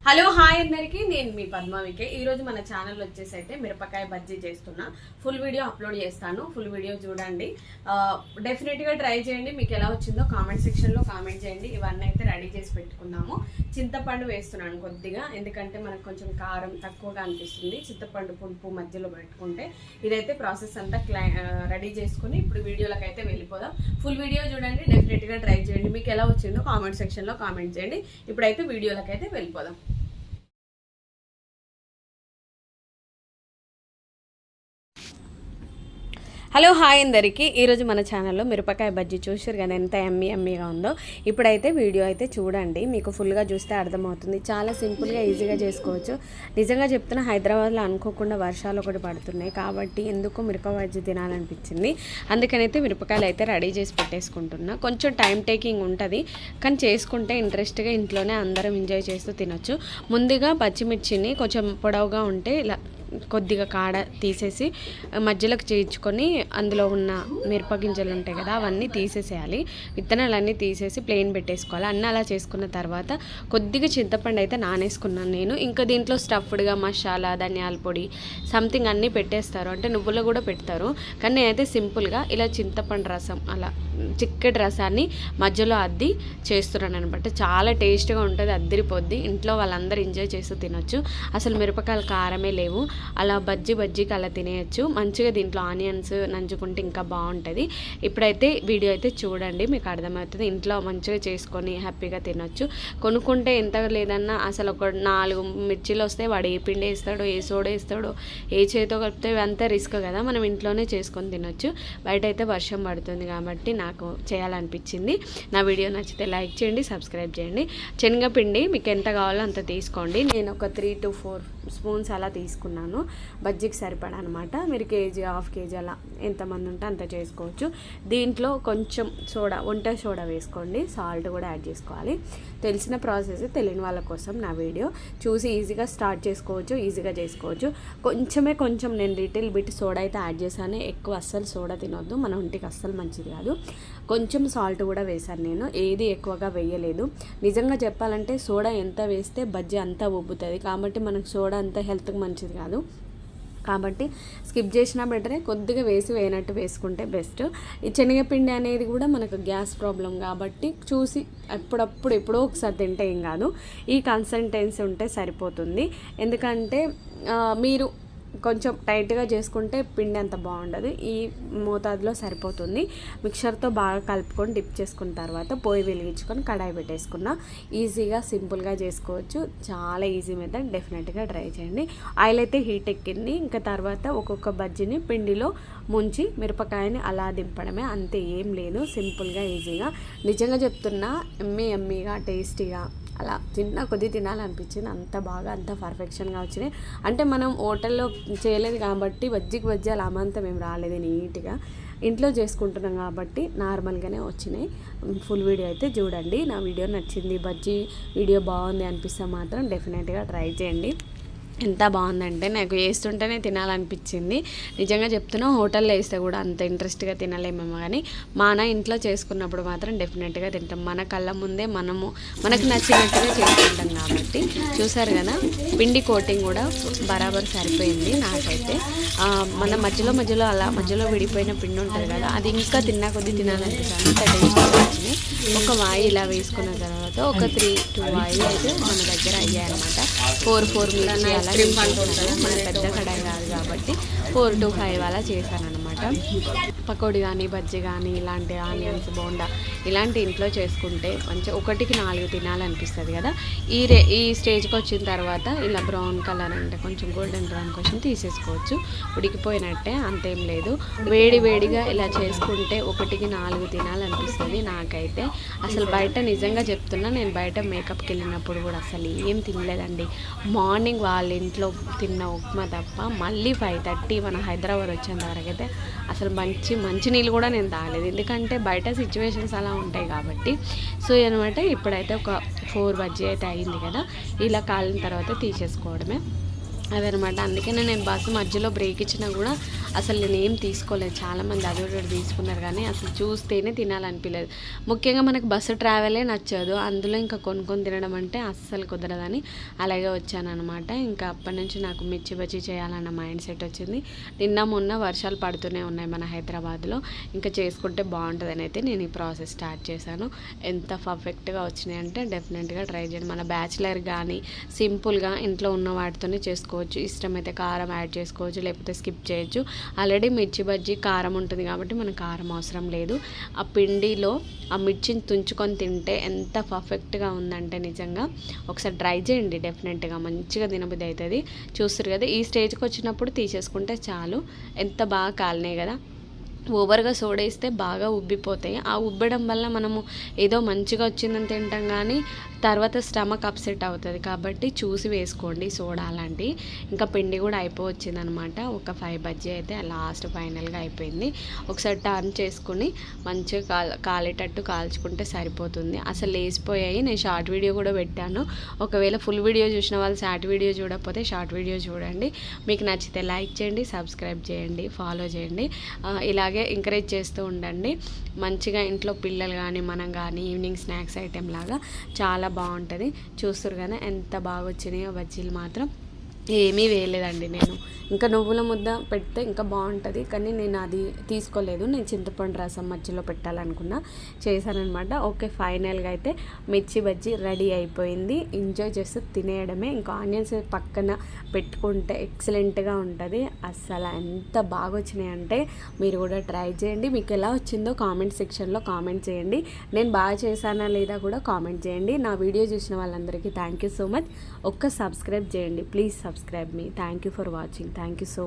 Hello hi అందరికీ, నేను మీ పద్మావికే. ఈరోజు మన ఛానల్ వచ్చేసి అయితే మిరపకాయ బజ్జీ చేస్తున్నా. ఫుల్ వీడియో అప్లోడ్ చేస్తాను, ఫుల్ వీడియో చూడండి. డెఫినెట్గా ట్రై చేయండి. మీకు ఎలా వచ్చిందో కామెంట్ సెక్షన్లో కామెంట్ చేయండి. ఇవన్నీ అయితే రెడీ చేసి పెట్టుకున్నాము. చింతపండు వేస్తున్నాను కొద్దిగా, ఎందుకంటే మనకు కొంచెం కారం తక్కువగా అనిపిస్తుంది. చింతపండు పులుపు మధ్యలో పెట్టుకుంటే ఇదైతే ప్రాసెస్ అంతా రెడీ చేసుకుని ఇప్పుడు వీడియోలకు అయితే వెళ్ళిపోదాం. ఫుల్ వీడియో చూడండి, డెఫినెట్గా ట్రై చేయండి. మీకు ఎలా వచ్చిందో కామెంట్ సెక్షన్లో కామెంట్ చేయండి. ఇప్పుడైతే వీడియోలకు అయితే వెళ్ళిపోదాం. హలో హాయ్ అందరికీ, ఈరోజు మన ఛానల్లో మిరపకాయ బజ్జీ చూసారు కదా ఎంత ఎమ్మీగా ఉందో. ఇప్పుడైతే వీడియో అయితే చూడండి, మీకు ఫుల్గా చూస్తే అర్థమవుతుంది. చాలా సింపుల్గా ఈజీగా చేసుకోవచ్చు. నిజంగా చెప్తున్నా, హైదరాబాద్లో అనుకోకుండా వర్షాలు ఒకటి పడుతున్నాయి కాబట్టి ఎందుకో మిరపకాయ బజ్జీ తినాలనిపించింది. అందుకనైతే మిరపకాయలు అయితే రెడీ చేసి పెట్టేసుకుంటున్నా. కొంచెం టైం టేకింగ్ ఉంటుంది, కానీ చేసుకుంటే ఇంట్రెస్ట్గా ఇంట్లోనే అందరం ఎంజాయ్ చేస్తూ తినొచ్చు. ముందుగా పచ్చిమిర్చిని కొంచెం పొడవుగా ఉంటే ఇలా కొద్దిగా కాడ తీసేసి మధ్యలోకి చేర్చుకొని అందులో ఉన్న మిరపగింజలు ఉంటాయి కదా అవన్నీ తీసేసేయాలి. విత్తనాలన్నీ తీసేసి ప్లెయిన్ పెట్టేసుకోవాలి. అన్నీ అలా చేసుకున్న తర్వాత కొద్దిగా చింతపండు అయితే నానేసుకున్నాను నేను. ఇంకా దీంట్లో స్టఫ్డ్గా మసాలా, ధనియాల పొడి సంథింగ్ అన్నీ పెట్టేస్తారు, అంటే నువ్వులు కూడా పెడతారు. కానీ నేనైతే సింపుల్గా ఇలా చింతపండు రసం, అలా చిక్కటి రసాన్ని మధ్యలో అద్ది చేస్తున్నాను అనమాట. చాలా టేస్ట్గా ఉంటుంది, అద్దిరిపోద్ది. ఇంట్లో వాళ్ళందరూ ఎంజాయ్ చేస్తూ తినొచ్చు. అసలు మిరపకాయలు కారమే లేవు. అలా బజ్జీకి అలా తినేయచ్చు. మంచిగా దీంట్లో ఆనియన్స్ నంచుకుంటే ఇంకా బాగుంటుంది. ఇప్పుడైతే వీడియో అయితే చూడండి, మీకు అర్థమవుతుంది. ఇంట్లో మంచిగా చేసుకొని హ్యాపీగా తినొచ్చు. కొనుక్కుంటే ఎంత లేదన్నా అసలు ఒక 4 మిర్చీలు వస్తే వాడు ఏ పిండి వేస్తాడో, ఏ సోడా వేస్తాడో, ఏ చేతితో కలిపితే అంతా రిస్క్ కదా. మనం ఇంట్లోనే చేసుకొని తినొచ్చు. బయట అయితే వర్షం పడుతుంది కాబట్టి నాకు చేయాలనిపించింది. నా వీడియో నచ్చితే లైక్ చేయండి, సబ్స్క్రైబ్ చేయండి. శనగపిండి మీకు ఎంత కావాలో అంత తీసుకోండి. నేను ఒక 3 to 4 స్పూన్స్ అలా తీసుకున్నాను, బజ్జీకి సరిపడా అనమాట. మీరు కేజీ, హాఫ్ కేజీ అలా ఎంతమంది ఉంటే అంత చేసుకోవచ్చు. దీంట్లో కొంచెం వంట సోడా వేసుకోండి, సాల్ట్ కూడా యాడ్ చేసుకోవాలి. తెలిసిన ప్రాసెస్, తెలియని వాళ్ళ కోసం నా వీడియో చూసి ఈజీగా స్టార్ట్ చేసుకోవచ్చు, ఈజీగా చేసుకోవచ్చు. కొంచెం నేను లిటిల్ బిట్ సోడా అయితే యాడ్ చేశాను. ఎక్కువ అస్సలు సోడా తినొద్దు, మన ఒంటికి అస్సలు మంచిది కాదు. కొంచెం సాల్ట్ కూడా వేశాను నేను, ఏది ఎక్కువగా వేయలేదు. నిజంగా చెప్పాలంటే సోడా ఎంత వేస్తే బజ్జీ అంతా ఉబ్బుతుంది, కాబట్టి మనకు సోడా అంత హెల్త్కి మంచిది కాదు. కాబట్టి స్కిప్ చేసినా బెటరే, కొద్దిగా వేయనట్టు వేసుకుంటే బెస్ట్. ఈ శనగపిండి అనేది కూడా మనకు గ్యాస్ ప్రాబ్లం కాబట్టి చూసి ఎప్పుడో ఒకసారి తింటే ఏం కాదు. ఈ కన్సిస్టెన్సీ ఉంటే సరిపోతుంది. ఎందుకంటే మీరు కొంచెం టైట్గా చేసుకుంటే పిండి అంత బాగుండదు. ఈ మోతాదులో సరిపోతుంది. మిక్సర్తో బాగా కలుపుకొని డిప్ చేసుకున్న తర్వాత పొయ్యి వెలిగించుకొని కడాయి పెట్టేసుకున్నా. ఈజీగా సింపుల్గా చేసుకోవచ్చు. చాలా ఈజీ మెథడ్, డెఫినెట్గా ట్రై చేయండి. ఆయిల్ అయితే హీట్ ఎక్కింది. ఇంకా తర్వాత ఒక్కొక్క బజ్జీని పిండిలో ముంచి మిరపకాయని అలా దింపడమే, అంతే, ఏం లేదు. సింపుల్గా ఈజీగా, నిజంగా చెప్తున్నా, ఎమ్మీగా టేస్టీగా అలా కొద్ది తినాలనిపించింది. అంత బాగా, అంత పర్ఫెక్షన్గా వచ్చినాయి. అంటే మనం హోటల్లో చేయలేదు కాబట్టి బజ్జీ అలా అమంతం ఏం రాలేదు. నీట్గా ఇంట్లో చేసుకుంటున్నాం కాబట్టి నార్మల్గానే వచ్చినాయి. ఫుల్ వీడియో అయితే చూడండి. నా వీడియో నచ్చింది, బజ్జీ వీడియో బాగుంది అనిపిస్తే మాత్రం డెఫినెట్గా ట్రై చేయండి. ఎంత బాగుందంటే నాకు వేస్తుంటేనే తినాలనిపించింది. నిజంగా చెప్తున్నా, హోటల్లో వేస్తే కూడా అంత ఇంట్రెస్ట్గా తినలేమేమో, కానీ మన ఇంట్లో చేసుకున్నప్పుడు మాత్రం డెఫినెట్గా తింటాం. మన కళ్ళ ముందే మనకు నచ్చినట్టుగా చేసుకుంటాం కాబట్టి. చూసారు కదా, పిండి కోటింగ్ కూడా బరాబర్ సరిపోయింది నాకైతే. మన మధ్యలో అలా మధ్యలో విడిపోయిన పిండి ఉంటుంది కదా, అది ఇంకా కొద్ది తినాలనిపిస్తుంది. అంత టేస్ట్గా వచ్చినాయి. ఒక వాయి ఇలా వేసుకున్న తర్వాత ఒక 3 to 2 వాయిలు అయితే మన దగ్గర అయ్యాయన్నమాట. 4 మిర్చి అలా మన పెద్ద కడాయి కాదు కాబట్టి 4 to 5 అలా చేశాను అనమాట. పకోడీ కానీ, బజ్జీ కానీ, ఇలాంటి ఆనియన్స్ బోండా ఇలాంటి ఇంట్లో చేసుకుంటే మంచిగా 1కి 4 తినాలనిపిస్తుంది కదా. ఈ స్టేజ్కి వచ్చిన తర్వాత ఇలా బ్రౌన్ కలర్, అంటే కొంచెం గోల్డెన్ బ్రౌన్ కోసం తీసేసుకోవచ్చు. ఉడికిపోయినట్టే, అంతేం లేదు. వేడిగా ఇలా చేసుకుంటే 1కి 4 తినాలనిపిస్తుంది నాకైతే. అసలు బయట, నిజంగా చెప్తున్నా, నేను బయట మేకప్కి వెళ్ళినప్పుడు కూడా అసలు ఏం తినలేదండి. మార్నింగ్ వాళ్ళ ఇంట్లో తిన్న ఉప్మా తప్ప మళ్ళీ 5:30 మన హైదరాబాద్ వచ్చేంత వరకు అయితే అసలు మంచి నీళ్ళు కూడా నేను తాగలేదు. ఎందుకంటే బయట సిచ్యువేషన్స్ అలా ఉంటాయి కాబట్టి. సో అనమాట, ఇప్పుడైతే ఒక 4 బజ్జీ అయితే అయింది కదా. ఇలా కాలిన తర్వాత తీసేసుకోవడమే. అదనమాట. అందుకనే నేను బస్సు మధ్యలో బ్రేక్ ఇచ్చినా కూడా అసలు నేనేం తీసుకోలేదు. చాలామంది అది ఒకటి తీసుకున్నారు కానీ అసలు చూస్తేనే తినాలనిపించలేదు. ముఖ్యంగా మనకు బస్సు ట్రావెలే నచ్చదు, అందులో ఇంకా కొనుక్కొని తినడం అంటే అస్సలు కుదరదని అలాగే వచ్చానమాట. ఇంకా అప్పటి నుంచి నాకు మిర్చి బజ్జీ చేయాలన్న మైండ్ సెట్ వచ్చింది. నిన్న మొన్న వర్షాలు పడుతూనే ఉన్నాయి మన హైదరాబాద్లో, ఇంకా చేసుకుంటే బాగుంటుందని అయితే నేను ఈ ప్రాసెస్ స్టార్ట్ చేశాను. ఎంత పర్ఫెక్ట్గా వచ్చినాయి అంటే డెఫినెట్గా ట్రై చేయండి. మన బ్యాచిలర్ కానీ సింపుల్గా ఇంట్లో ఉన్న వాటితోనే చేసుకోవచ్చు. ఇష్టమైతే కారం యాడ్ చేసుకోవచ్చు, లేకపోతే స్కిప్ చేయొచ్చు. ఆల్రెడీ మిర్చి బజ్జీ కారం ఉంటుంది కాబట్టి మనకు కారం అవసరం లేదు. ఆ పిండిలో ఆ మిర్చిని తుంచుకొని తింటే ఎంత పర్ఫెక్ట్గా ఉందంటే నిజంగా ఒకసారి ట్రై చేయండి. డెఫినెట్గా మంచిగా తినబుద్ధి అవుతుంది. చూస్తారు కదా, ఈ స్టేజ్కి వచ్చినప్పుడు తీసేసుకుంటే చాలు. ఎంత బాగా కాలినాయి కదా. ఓవర్గా సోడేస్తే బాగా ఉబ్బిపోతాయి. ఆ ఉబ్బడం వల్ల మనము ఏదో మంచిగా వచ్చిందని తింటాం కానీ తర్వాత స్టమక్ అప్సెట్ అవుతుంది. కాబట్టి చూసి వేసుకోండి సోడా అలాంటివి. ఇంకా పిండి కూడా అయిపోవచ్చిందనమాట. ఒక 5 బజ్జీ అయితే లాస్ట్ ఫైనల్గా అయిపోయింది. ఒకసారి టర్న్ చేసుకుని మంచిగా కాలేటట్టు కాల్చుకుంటే సరిపోతుంది. అసలు లేసిపోయాయి. నేను షార్ట్ వీడియో కూడా పెట్టాను. ఒకవేళ ఫుల్ వీడియో చూసిన వాళ్ళు షార్ట్ వీడియో చూడకపోతే షార్ట్ వీడియో చూడండి. మీకు నచ్చితే లైక్ చేయండి, సబ్స్క్రైబ్ చేయండి, ఫాలో చేయండి. ఇలాగే ఎంకరేజ్ చేస్తూ ఉండండి. మంచిగా ఇంట్లో పిల్లలు కానీ మనం కానీ ఈవినింగ్ స్నాక్స్ ఐటెం లాగా చాలా బాగుంటుంది. చూస్తారు కదా ఎంత బాగా వచ్చినాయో బజ్జీలు మాత్రం. ఏమీ వేయలేదండి నేను. ఇంకా నువ్వుల ముద్ద పెడితే ఇంకా బాగుంటుంది కానీ నేను అది తీసుకోలేదు. నేను చింతపండు రసం మధ్యలో పెట్టాలనుకున్నా, చేశానమాట. ఓకే, ఫైనల్గా అయితే మిర్చి బజ్జీ రెడీ అయిపోయింది. ఎంజాయ్ చేస్తూ తినేయడమే. ఇంకా ఆనియన్స్ పక్కన పెట్టుకుంటే ఎక్సలెంట్గా ఉంటుంది. అస్సలు ఎంత బాగా వచ్చినాయంటే మీరు కూడా ట్రై చేయండి. మీకు ఎలా వచ్చిందో కామెంట్ సెక్షన్లో కామెంట్ చేయండి. నేను బాగా చేశానా లేదా కూడా కామెంట్ చేయండి. నా వీడియో చూసిన వాళ్ళందరికీ థ్యాంక్ యూ సో మచ్. ఒక్క సబ్స్క్రైబ్ చేయండి please. Subscribe me. Thank you for watching. Thank you so